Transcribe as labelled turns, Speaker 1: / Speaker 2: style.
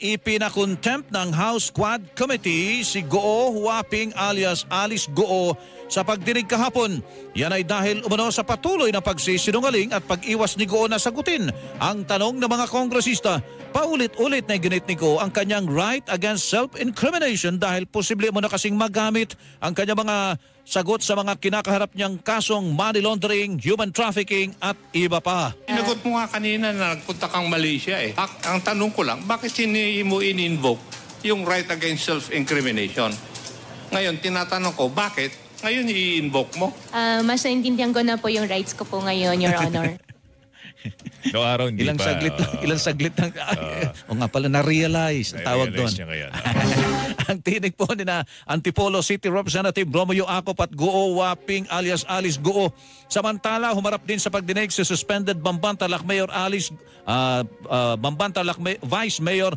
Speaker 1: Ipinakontempt ng House Quad Committee si Goo Huaping alias Alice Goo sa pagdinig kahapon. Yan ay dahil umano sa patuloy na pagsisinungaling at pag-iwas ni Goo na sagutin ang tanong ng mga kongresista. Paulit-ulit na ginit ni Goo ang kanyang right against self-incrimination dahil posible mo na kasing magamit ang kanyang mga sagot sa mga kinakaharap niyang kasong money laundering, human trafficking at iba pa.
Speaker 2: Sinagot mo nga kanina na nagpunta kang Malaysia eh. Ang tanong ko lang, bakit hindi mo in-invoke yung right against self-incrimination? Ngayon, tinatanong ko, bakit ngayon i-invoke mo?
Speaker 3: Mas naintindihan ko na po yung rights ko po ngayon, Your Honor.
Speaker 4: No araw hindi
Speaker 1: Ilang
Speaker 4: pa.
Speaker 1: saglit lang. O nga pala, na-realize ang tawag doon.
Speaker 4: Niya ngayon.
Speaker 1: Ang tinig po ni na Antipolo City Representative Romeo Acop at Goo Huaping alias Alice Goo. Samantala, humarap din sa pagdinig si suspended Bamban Tarlac Mayor Vice Mayor